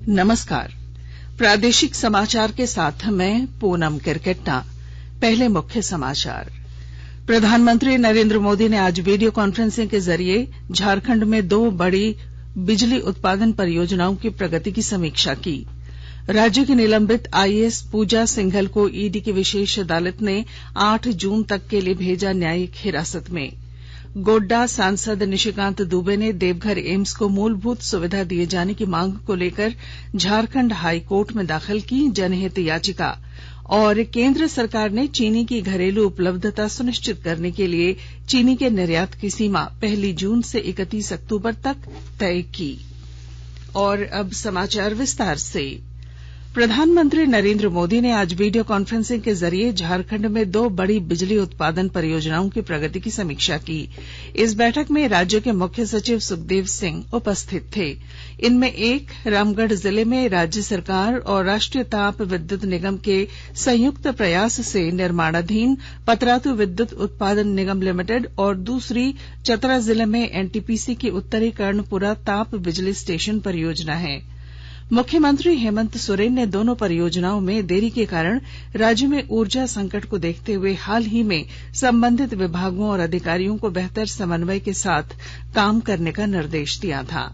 नमस्कार। प्रादेशिक समाचार के साथ मैं पूनम किरकेट्टा। पहले मुख्य समाचार। प्रधानमंत्री नरेंद्र मोदी ने आज वीडियो कॉन्फ्रेंसिंग के जरिए झारखंड में 2 बड़ी बिजली उत्पादन परियोजनाओं की प्रगति की समीक्षा की। राज्य की निलंबित आईएएस पूजा सिंघल को ईडी की विशेष अदालत ने 8 जून तक के लिए भेजा न्यायिक हिरासत में। गोड्डा सांसद निशिकांत दुबे ने देवघर एम्स को मूलभूत सुविधा दिए जाने की मांग को लेकर झारखंड हाई कोर्ट में दाखिल की जनहित याचिका। और केंद्र सरकार ने चीनी की घरेलू उपलब्धता सुनिश्चित करने के लिए चीनी के निर्यात की सीमा 1 जून से 31 अक्टूबर तक तय की। और अब समाचार विस्तार से। प्रधानमंत्री नरेंद्र मोदी ने आज वीडियो कॉन्फ्रेंसिंग के जरिए झारखंड में 2 बड़ी बिजली उत्पादन परियोजनाओं की प्रगति की समीक्षा की। इस बैठक में राज्य के मुख्य सचिव सुखदेव सिंह उपस्थित थे। इनमें एक रामगढ़ जिले में राज्य सरकार और राष्ट्रीय ताप विद्युत निगम के संयुक्त प्रयास से निर्माणाधीन पतरातू विद्युत उत्पादन निगम लिमिटेड और दूसरी चतरा जिले में एनटीपीसी की उत्तरी कर्णपुरा ताप बिजली स्टेशन परियोजना है। मुख्यमंत्री हेमंत सोरेन ने दोनों परियोजनाओं में देरी के कारण राज्य में ऊर्जा संकट को देखते हुए हाल ही में संबंधित विभागों और अधिकारियों को बेहतर समन्वय के साथ काम करने का निर्देश दिया था।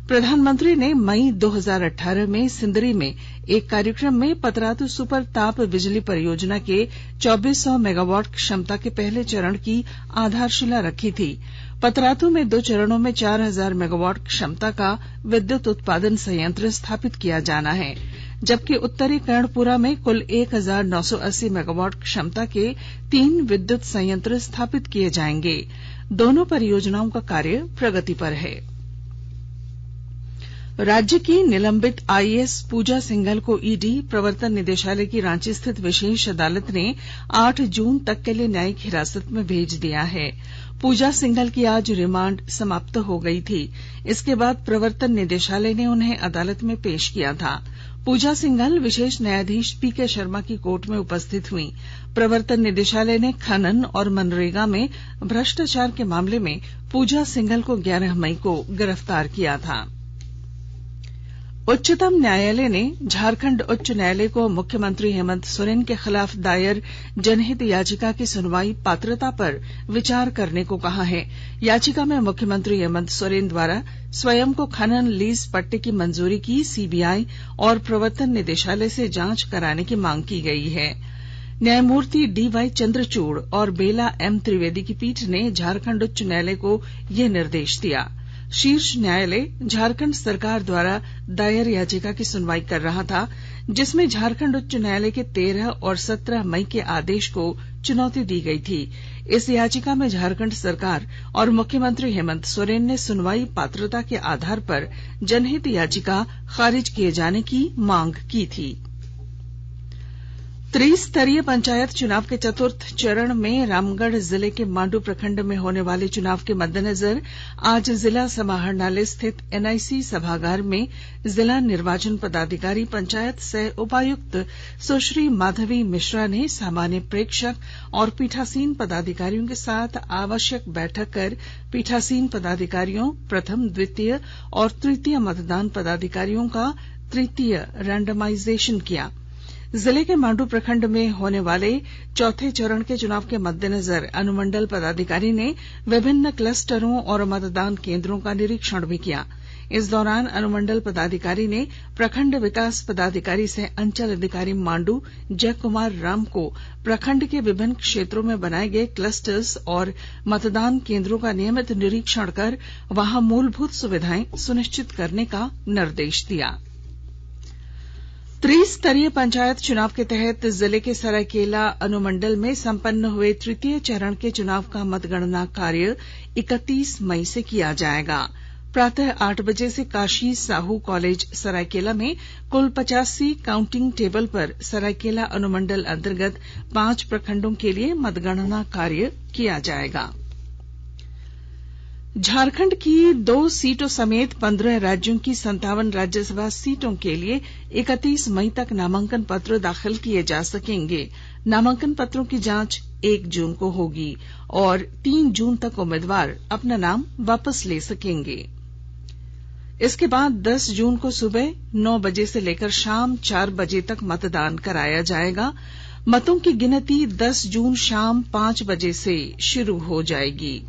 प्रधानमंत्री ने मई 2018 में सिंदरी में एक कार्यक्रम में पतरातू सुपर ताप बिजली परियोजना के 2400 मेगावाट क्षमता के पहले चरण की आधारशिला रखी थी। पतरातू में 2 चरणों में 4000 मेगावाट क्षमता का विद्युत उत्पादन संयंत्र स्थापित किया जाना है, जबकि उत्तरी कर्णपुरा में कुल 1980 मेगावाट क्षमता के 3 विद्युत संयंत्र स्थापित किए जाएंगे। दोनों परियोजनाओं का कार्य प्रगति पर है। राज्य की निलंबित आईएएस पूजा सिंघल को ईडी प्रवर्तन निदेशालय की रांची स्थित विशेष अदालत ने 8 जून तक के लिए न्यायिक हिरासत में भेज दिया है। पूजा सिंघल की आज रिमांड समाप्त हो गई थी। इसके बाद प्रवर्तन निदेशालय ने उन्हें अदालत में पेश किया था। पूजा सिंघल विशेष न्यायाधीश पीके शर्मा की कोर्ट में उपस्थित हुई। प्रवर्तन निदेशालय ने खनन और मनरेगा में भ्रष्टाचार के मामले में पूजा सिंघल को 11 मई को गिरफ्तार किया था। उच्चतम न्यायालय ने झारखंड उच्च न्यायालय को मुख्यमंत्री हेमंत सोरेन के खिलाफ दायर जनहित याचिका की सुनवाई पात्रता पर विचार करने को कहा है। याचिका में मुख्यमंत्री हेमंत सोरेन द्वारा स्वयं को खनन लीज पट्टे की मंजूरी की सीबीआई और प्रवर्तन निदेशालय से जांच कराने की मांग की गई है। न्यायमूर्ति डीवाई चंद्रचूड़ और बेला एम त्रिवेदी की पीठ ने झारखंड उच्च न्यायालय को यह निर्देश दिया। शीर्ष न्यायालय झारखंड सरकार द्वारा दायर याचिका की सुनवाई कर रहा था, जिसमें झारखंड उच्च न्यायालय के 13 और 17 मई के आदेश को चुनौती दी गई थी। इस याचिका में झारखंड सरकार और मुख्यमंत्री हेमंत सोरेन ने सुनवाई पात्रता के आधार पर जनहित याचिका खारिज किए जाने की मांग की थी। त्रिस्तरीय पंचायत चुनाव के चतुर्थ चरण में रामगढ़ जिले के मांडू प्रखंड में होने वाले चुनाव के मद्देनजर आज जिला समाहरणालय स्थित एनआईसी सभागार में जिला निर्वाचन पदाधिकारी पंचायत सह उपायुक्त सुश्री माधवी मिश्रा ने सामान्य प्रेक्षक और पीठासीन पदाधिकारियों के साथ आवश्यक बैठक कर पीठासीन पदाधिकारियों, प्रथम, द्वितीय और तृतीय मतदान पदाधिकारियों का तृतीय रैंडमाइजेशन किया। जिले के मांडू प्रखंड में होने वाले चौथे चरण के चुनाव के मद्देनजर अनुमंडल पदाधिकारी ने विभिन्न क्लस्टरों और मतदान केंद्रों का निरीक्षण भी किया। इस दौरान अनुमंडल पदाधिकारी ने प्रखंड विकास पदाधिकारी सह अंचल अधिकारी मांडू जय कुमार राम को प्रखंड के विभिन्न क्षेत्रों में बनाए गए क्लस्टर्स और मतदान केंद्रों का नियमित निरीक्षण कर वहां मूलभूत सुविधाएं सुनिश्चित करने का निर्देश दिया। त्रिस्तरीय पंचायत चुनाव के तहत जिले के सरायकेला अनुमंडल में संपन्न हुए तृतीय चरण के चुनाव का मतगणना कार्य 31 मई से किया जाएगा। प्रातः 8 बजे से काशी साहू कॉलेज सरायकेला में कुल 85 काउंटिंग टेबल पर सरायकेला अनुमंडल अंतर्गत 5 प्रखंडों के लिए मतगणना कार्य किया जाएगा। झारखंड की 2 सीटों समेत 15 राज्यों की 57 राज्यसभा सीटों के लिए 31 मई तक नामांकन पत्र दाखिल किए जा सकेंगे। नामांकन पत्रों की जांच 1 जून को होगी और 3 जून तक उम्मीदवार अपना नाम वापस ले सकेंगे। इसके बाद 10 जून को सुबह 9 बजे से लेकर शाम 4 बजे तक मतदान कराया जाएगा। मतों की गिनती 10 जून शाम 5 बजे से शुरू हो जाएगी।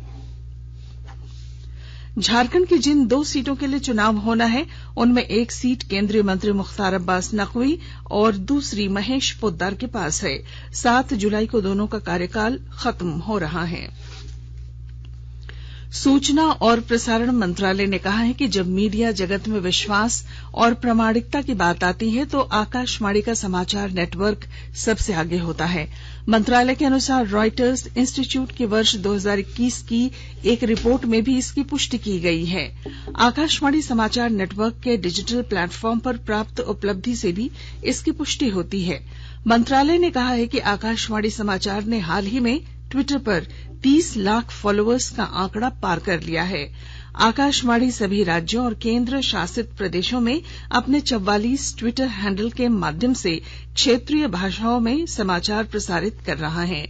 झारखंड की जिन 2 सीटों के लिए चुनाव होना है उनमें एक सीट केंद्रीय मंत्री मुख्तार अब्बास नकवी और दूसरी महेश पोद्दार के पास है। 7 जुलाई को दोनों का कार्यकाल खत्म हो रहा है। सूचना और प्रसारण मंत्रालय ने कहा है कि जब मीडिया जगत में विश्वास और प्रामाणिकता की बात आती है तो आकाशवाणी का समाचार नेटवर्क सबसे आगे होता है। मंत्रालय के अनुसार रॉयटर्स इंस्टीट्यूट की वर्ष 2021 की एक रिपोर्ट में भी इसकी पुष्टि की गई है। आकाशवाणी समाचार नेटवर्क के डिजिटल प्लेटफॉर्म पर प्राप्त उपलब्धि से भी इसकी पुष्टि होती है। मंत्रालय ने कहा है कि आकाशवाणी समाचार ने हाल ही में ट्विटर पर 30 लाख फॉलोअर्स का आंकड़ा पार कर लिया है। आकाशवाणी सभी राज्यों और केंद्र शासित प्रदेशों में अपने 44 ट्विटर हैंडल के माध्यम से क्षेत्रीय भाषाओं में समाचार प्रसारित कर रहा है।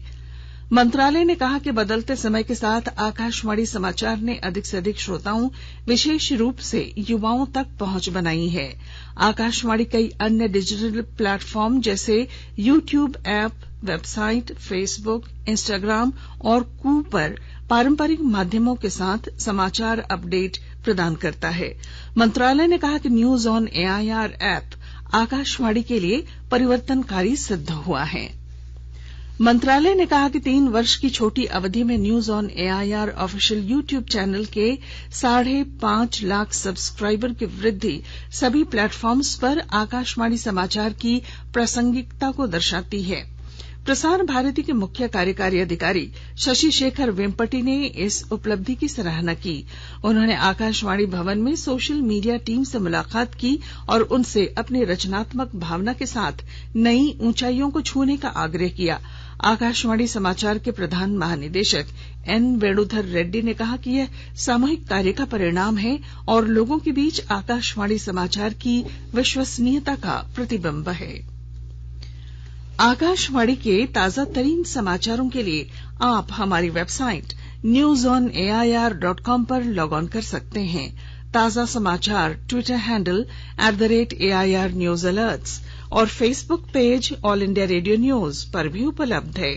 मंत्रालय ने कहा कि बदलते समय के साथ आकाशवाणी समाचार ने अधिक से अधिक श्रोताओं, विशेष रूप से युवाओं तक पहुंच बनाई है। आकाशवाणी कई अन्य डिजिटल प्लेटफॉर्म जैसे YouTube app, website, Facebook, Instagram और कू पर पारंपरिक माध्यमों के साथ समाचार अपडेट प्रदान करता है। मंत्रालय ने कहा कि news on AIR app Akashvani के लिए परिवर्तनकारी सिद्ध हुआ है। मंत्रालय ने कहा कि 3 वर्ष की छोटी अवधि में news on AIR official YouTube channel के 5.5 लाख सब्सक्राइबर की वृद्धि सभी प्लेटफॉर्म्स पर आकाशवाणी समाचार की प्रासंगिकता को दर्शाती है। प्रसार भारती के मुख्य कार्यकारी अधिकारी शशि शेखर वेम्पटि ने इस उपलब्धि की सराहना की। उन्होंने आकाशवाणी भवन में सोशल मीडिया टीम से मुलाकात की और उनसे अपनी रचनात्मक भावना के साथ नई ऊंचाइयों को छूने का आग्रह किया। आकाशवाणी समाचार के प्रधान महानिदेशक एन वेणुधर रेड्डी ने कहा कि यह सामूहिक कार्य का परिणाम है और लोगों के बीच आकाशवाणी समाचार की विश्वसनीयता का प्रतिबिंब है। आकाशवाणी के ताजा तरीन समाचारों के लिए आप हमारी वेबसाइट newsonair.com पर लॉग ऑन कर सकते हैं। ताजा समाचार Twitter handle @AIR News Alerts और Facebook page all India radio news पर भी उपलब्ध है।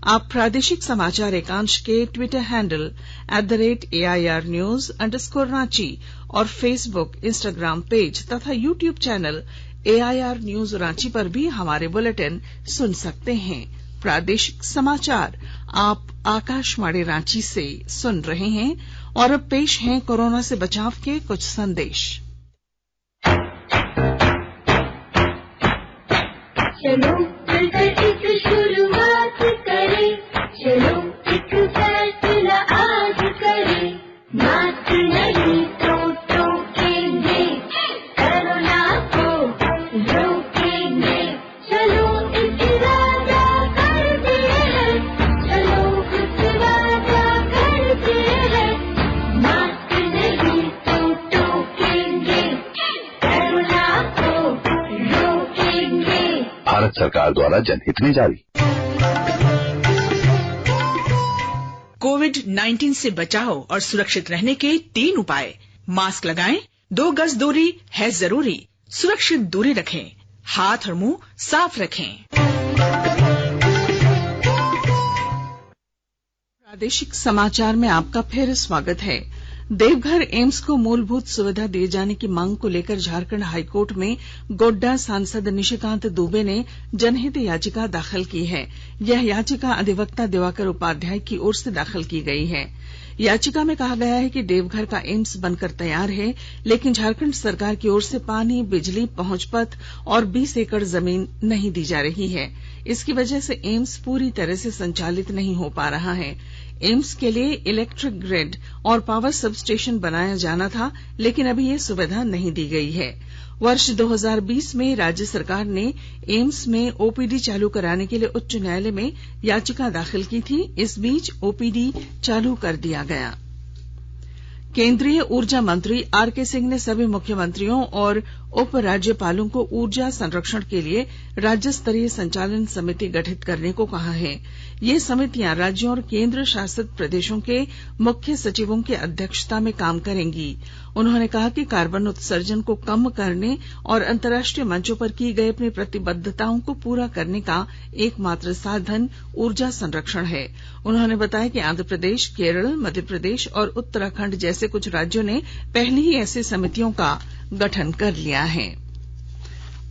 आप प्रादेशिक समाचार एकांश के ट्विटर हैंडल @AIR News _ और फेसबुक, इंस्टाग्राम पेज तथा YouTube channel AIR news Ranchi पर भी हमारे बुलेटिन सुन सकते हैं। प्रादेशिक समाचार आप आकाशवाणी रांची से सुन रहे हैं और अब पेश हैं कोरोना से बचाव के कुछ संदेश। चलो मिलकर एक शुरुआत करें, चलो एक फैसला आज करें, मास्क नहीं तो टोकेंगे, कोरोना को रोकेंगे, चलो एक वादा करते हैं, चलो एक वादा करते हैं, मास्क नहीं तो टोकेंगे, कोरोना को रोकेंगे। भारत सरकार द्वारा जनहित में जारी। कोविड-19 से बचाव और सुरक्षित रहने के 3 उपाय। मास्क लगाएं, 2 गज दूरी है जरूरी, सुरक्षित दूरी रखें, हाथ और मुंह साफ रखें। प्रादेशिक समाचार में आपका फिर स्वागत है। देवघर एम्स को मूलभूत सुविधा दिए जाने की मांग को लेकर झारखंड हाईकोर्ट में गोड्डा सांसद निशिकांत दुबे ने जनहित याचिका दाखिल की है। यह याचिका अधिवक्ता दिवाकर उपाध्याय की ओर से दाखिल की गई है। याचिका में कहा गया है कि देवघर का एम्स बनकर तैयार है, लेकिन झारखंड सरकार की ओर से पानी, बिजली, पहुंच पथ और 20 एकड़ जमीन नहीं दी जा रही है। इसकी वजह से एम्स पूरी तरह से संचालित नहीं हो पा रहा है। एम्स के लिए इलेक्ट्रिक ग्रिड और पावर सब स्टेशन बनाया जाना था, लेकिन अभी ये सुविधा नहीं दी गई है। वर्ष 2020 में राज्य सरकार ने एम्स में ओपीडी चालू कराने के लिए उच्च न्यायालय में याचिका दाखिल की थी। इस बीच ओपीडी चालू कर दिया गया। केंद्रीय ऊर्जा मंत्री आरके सिंह ने सभी मुख्यमंत्रियों और उप राज्यपालों को ऊर्जा संरक्षण के लिए राज्य स्तरीय संचालन समिति गठित करने को कहा है। ये समितियां राज्यों और केंद्र शासित प्रदेशों के मुख्य सचिवों की अध्यक्षता में काम करेंगी। उन्होंने कहा कि कार्बन उत्सर्जन को कम करने और अंतर्राष्ट्रीय मंचों पर की गई अपनी प्रतिबद्धताओं को पूरा करने का एकमात्र साधन ऊर्जा संरक्षण है। उन्होंने बताया कि आंध्र प्रदेश, केरल, मध्य प्रदेश और उत्तराखंड जैसे कुछ राज्यों ने पहले ही ऐसी समितियों का गठन कर लिया है।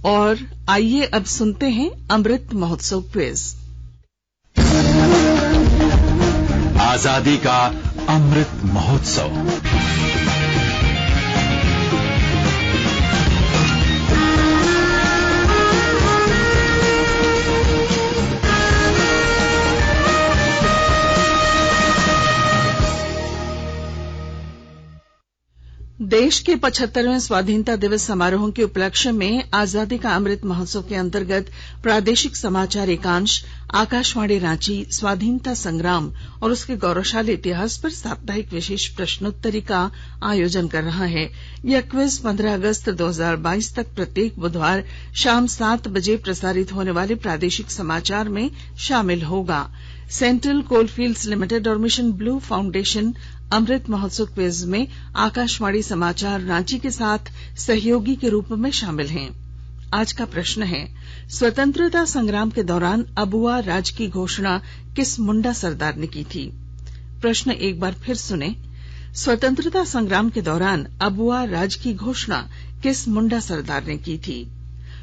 और आइए अब सुनते हैं अमृत महोत्सव क्विज। आजादी का अमृत महोत्सव। देश के 75वें स्वाधीनता दिवस समारोह के उपलक्ष्य में आजादी का अमृत महोत्सव के अंतर्गत प्रादेशिक समाचार एकांश आकाशवाणी रांची स्वाधीनता संग्राम और उसके गौरवशाली इतिहास पर साप्ताहिक विशेष प्रश्नोत्तरी का आयोजन कर रहा है। यह क्विज 15 अगस्त 2022 तक प्रत्येक बुधवार शाम 7 बजे प्रसारित होने वाले प्रादेशिक समाचार में शामिल होगा। सेंट्रल कोलफील्ड्स लिमिटेड और mission blue foundation Amrit Mahotsav quiz में आकाशवाणी समाचार रांची के साथ सहयोगी के रूप में शामिल हैं। आज का प्रश्न है, स्वतंत्रता संग्राम के दौरान अबुआ राज की घोषणा किस मुंडा सरदार ने की थी? प्रश्न एक बार फिर सुने। स्वतंत्रता संग्राम के दौरान अबुआ राज की घोषणा किस मुंडा सरदार ने की थी?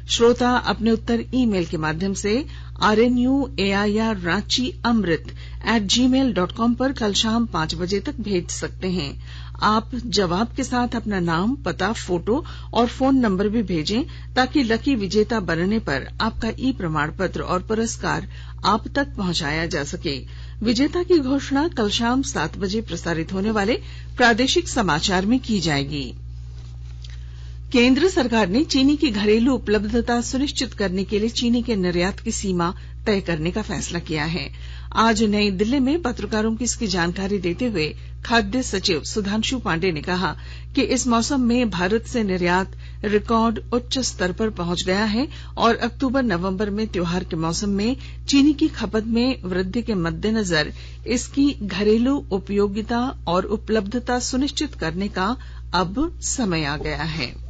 श्रोता अपने उत्तर ईमेल के माध्यम से rnuairranchiamrit@gmail.com पर कल शाम 5 बजे तक भेज सकते हैं। आप जवाब के साथ अपना नाम, पता, फोटो और फोन नंबर भी भेजें ताकि लकी विजेता बनने पर आपका ई प्रमाण पत्र और पुरस्कार आप तक पहुंचाया जा सके। विजेता की घोषणा कल शाम 7 बजे प्रसारित होने वाले प्रादेशिक समाचार में की जाएगी। केंद्र सरकार ने चीनी की घरेलू उपलब्धता सुनिश्चित करने के लिए चीनी के निर्यात की सीमा तय करने का फैसला किया है। आज नई दिल्ली में पत्रकारों की इसकी जानकारी देते हुए खाद्य सचिव सुधांशु पांडे ने कहा कि इस मौसम में भारत से निर्यात रिकॉर्ड उच्च स्तर पर पहुंच गया है और अक्टूबर-नवंबर में त्योहार के मौसम में चीनी की खपत में वृद्धि के मद्देनजर इसकी घरेलू उपयोगिता और उपलब्धता सुनिश्चित करने का अब समय आ गया है।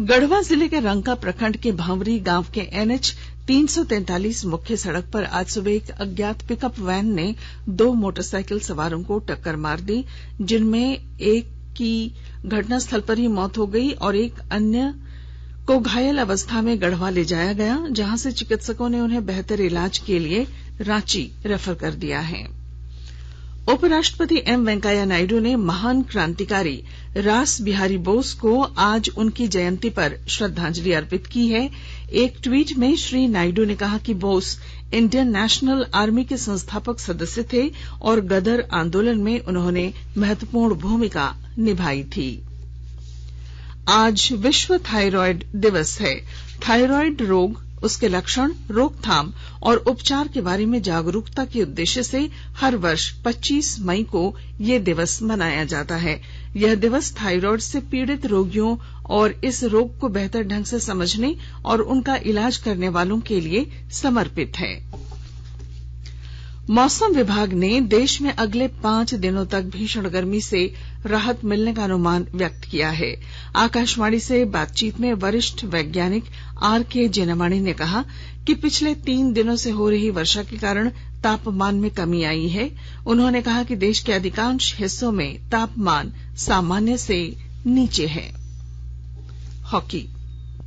गढ़वा जिले के रंका प्रखंड के भांवरी गांव के NH 343 मुख्य सड़क पर आज सुबह एक अज्ञात पिकअप वैन ने 2 मोटरसाइकिल सवारों को टक्कर मार दी, जिनमें एक की घटनास्थल पर ही मौत हो गई और एक अन्य को घायल अवस्था में गढ़वा ले जाया गया, जहां से चिकित्सकों ने उन्हें बेहतर इलाज के लिए रांची रेफर कर दिया है। उपराष्ट्रपति एम वेंकैया नायडू ने महान क्रांतिकारी रास बिहारी बोस को आज उनकी जयंती पर श्रद्धांजलि अर्पित की है। एक ट्वीट में श्री नायडू ने कहा कि बोस इंडियन नेशनल आर्मी के संस्थापक सदस्य थे और गदर आंदोलन में उन्होंने महत्वपूर्ण भूमिका निभाई थी। आज विश्व थायराइड दिवस है। थायराइड रोग, उसके लक्षण, रोकथाम और उपचार के बारे में जागरूकता के उद्देश्य से हर वर्ष 25 मई को यह दिवस मनाया जाता है। यह दिवस थायराइड से पीड़ित रोगियों और इस रोग को बेहतर ढंग से समझने और उनका इलाज करने वालों के लिए समर्पित है। मौसम विभाग ने देश में अगले 5 दिनों तक भीषण गर्मी से राहत मिलने का अनुमान व्यक्त किया है। आकाशवाणी से बातचीत में वरिष्ठ वैज्ञानिक RK जेनामानी ने कहा कि पिछले 3 दिनों से हो रही वर्षा के कारण तापमान में कमी आई है। उन्होंने कहा कि देश के अधिकांश हिस्सों में तापमान सामान्य से नीचे है। हॉकी।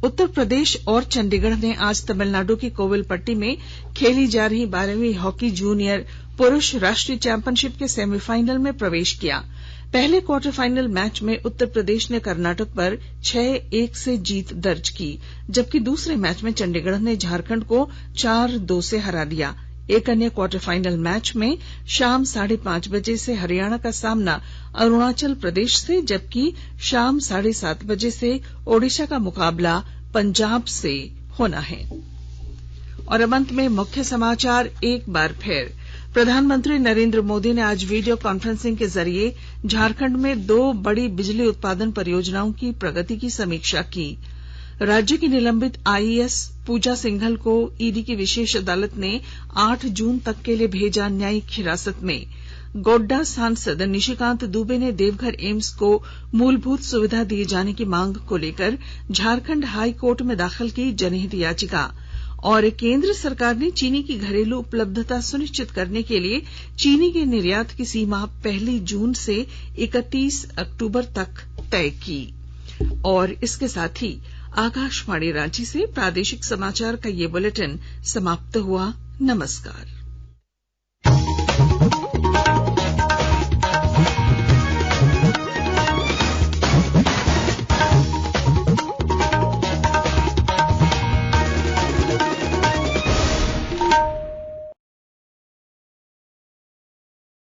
उत्तर प्रदेश और चंडीगढ़ ने आज तमिलनाडु की कोविलपट्टी में खेली जा रही 12वीं हॉकी जूनियर पुरुष राष्ट्रीय चैंपियनशिप के सेमीफाइनल में प्रवेश किया। पहले क्वार्टर फाइनल मैच में उत्तर प्रदेश ने कर्नाटक पर 6-1 से जीत दर्ज की, जबकि दूसरे मैच में चंडीगढ़ ने झारखंड को 4-2 से हरा दिया। एक अन्य क्वार्टर फाइनल मैच में शाम 5:30 बजे से हरियाणा का सामना अरुणाचल प्रदेश से, जबकि शाम 7:30 बजे से ओडिशा का मुकाबला पंजाब से होना है। और अब अंत में मुख्य समाचार एक बार फिर। प्रधानमंत्री नरेंद्र मोदी ने आज वीडियो कॉन्फ्रेंसिंग के जरिए झारखंड में 2 बड़ी बिजली उत्पादन परियोजनाओं की प्रगति की समीक्षा की। राज्य की निलंबित आईएएस पूजा सिंघल को ईडी की विशेष अदालत ने 8 जून तक के लिए भेजा न्यायिक हिरासत में। गोड्डा सांसद निशिकांत दुबे ने देवघर एम्स को मूलभूत सुविधा दिए जाने की मांग को लेकर झारखंड हाई कोर्ट में दाखिल की जनहित याचिका। और केंद्र सरकार ने चीनी की घरेलू उपलब्धता सुनिश्चित करने के लिए चीनी के निर्यात की सीमा 1 जून से 31 अक्टूबर तक तय की। और इसके साथ ही आकाशवाणी रांची से प्रादेशिक समाचार का ये बुलेटिन समाप्त हुआ। नमस्कार।